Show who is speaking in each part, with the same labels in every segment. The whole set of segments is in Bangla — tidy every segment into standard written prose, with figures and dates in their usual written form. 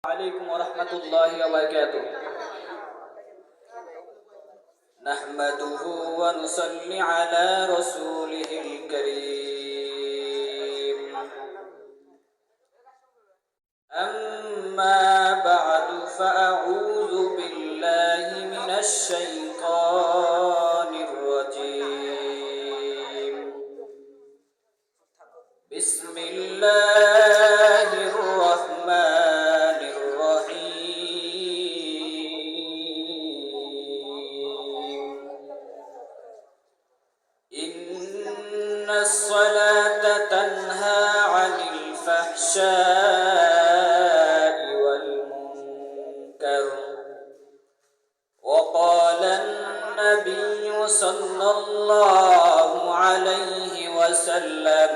Speaker 1: عليكم ورحمة الله وبركاته. نحمده ونصلي على رسوله الكريم. أما بعد فأعوذ بالله من الشيطان الرجيم. بسم الله الرحمن الرحيم. إن الصلاة تنهى عن الفحشاء والمنكر. وقال النبي صلى الله عليه وسلم: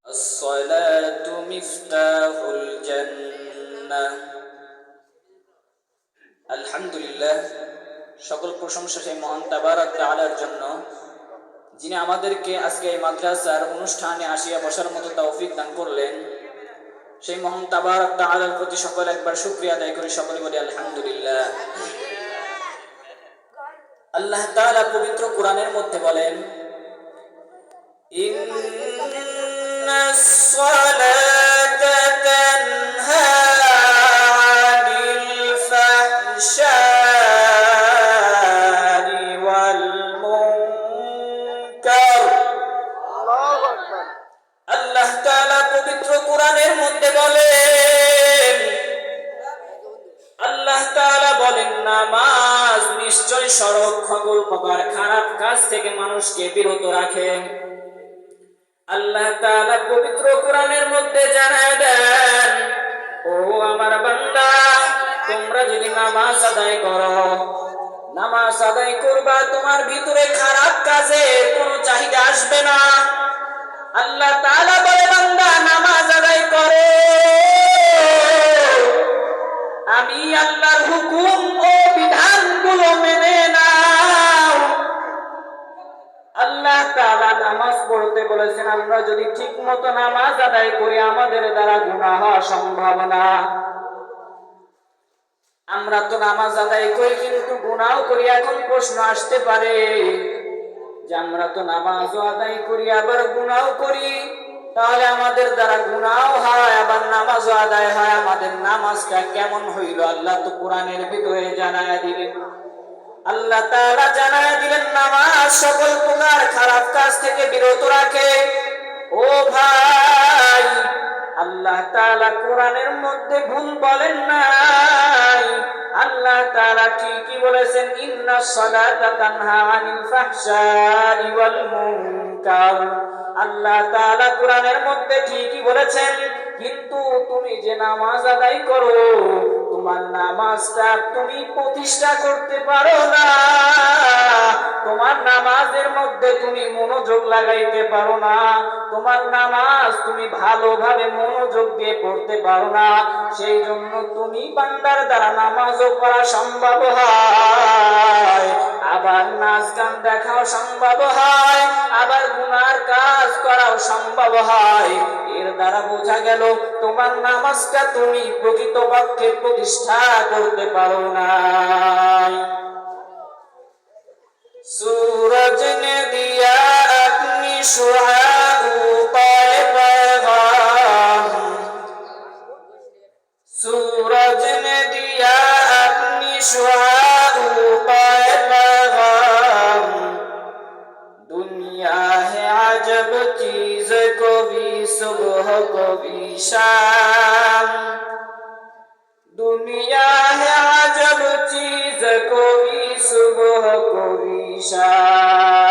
Speaker 1: الصلاة مفتاح الجنة. আলহামদুলিল্লাহ, সকল প্রশংসা সেই মহান তাবারক তাআলার জন্য, যিনি আমাদেরকে আজকে এই মাদ্রাসার অনুষ্ঠানে আসিয়া বসার মতো তৌফিক দান করলেন। সেই মহান তাবারক তাআলার প্রতি সকল একবার শুকরিয়া আদায় করি, সকলে বলি আলহামদুলিল্লাহ। আল্লাহ তাআলা পবিত্র কোরআনের মধ্যে বলেন, ইন্নাস সালাতা তানহা আনিল ফাহশাই ওয়াল মুনকার। আল্লাহু আকবার। আল্লাহ তাআলা পবিত্র কোরআনের মধ্যে বলেন, আল্লাহ তাআলা বলেন, নামাজ নিশ্চয় সড়ক সকল প্রকার খারাপ কাজ থেকে মানুষকে বিরত রাখে। আল্লাহ তাআলা পবিত্র কোরআনের মধ্যে জানায় দেন, ও আমার বান্দা, তোমরা যদি নামাজ আদায় করো, নামাজ আদায় করবা, তোমার ভিতরে খারাপ কাজে কোনো চাহিদা আসবে না। আল্লাহ তাআলা বলে, বান্দা নামাজ আদায় করো, আমি আল্লাহর হুকুম ও বিধানগুলো মেনে নাও। আল্লাহ তাআলা নামাজ পড়তে বলেছেন, আমরা যদি ঠিক মতো নামাজ আদায় করি আমাদের দ্বারা গুনাহ হওয়া সম্ভব না। আমরা তো নামাজ আদায় করি কিন্তু গুনাহ করি। এখন প্রশ্ন আসতে পারে যে আমরা তো নামাজও আদায় করি আবার গুনাহ করি, তাহলে আমাদের দ্বারা গুনাহ হয় আবার নামাজও আদায় হয়, আমাদের নামাজটা কেমন হইল? আল্লাহ তো কোরআনের ভিতরে জানায়া দিলেন। আল্লাহ তাআলা জানায়া দিলেন, নামাজ সকল প্রকার খারাপ কাজ থেকে বিরত রাখে। ও ভাই, আল্লাহ তাআলা কোরআনের মধ্যে ভুল বলেন নাই। আল্লাহ তাআলা ঠিকই বলেছেন, ইন্নাস সালাতা তানহা আনিল ফাহশাই ওয়াল মুনকার। আল্লাহ তাআলা কোরআনের মধ্যে ঠিকই বলেছেন, কিন্তু তুমি যে নামাজ আদায় করো, তোমার নামাজটা তুমি প্রতিষ্ঠা করতে পারো না। তোমার নামাজের মধ্যে তুমি মনোযোগ লাগাইতে পারো না। তোমার নামাজ তুমি ভালোভাবে মনোযোগ দিয়ে পড়তে পারো না। সেই জন্য তুমি বান্দার দ্বারা নামাজও পড়া সম্ভব হয়, আবার নাচ গান দেখাও সম্ভব হয়, আবার গুনার কাজ করাও সম্ভব হয়। এর দ্বারা বোঝা গেল তোমার নামাজটা তুমি প্রকৃতপক্ষে প্রতিষ্ঠা করতে পারো না। सूरज ने दिया अपनी शुआओं पर पैगाम, सूरज ने दिया अपनी शुआओं पर पैगाम। दुनिया है अजब चीज, कभी सुबह कभी शाम। दुनिया है अजब चीज, कभी सुबह कभी शाम।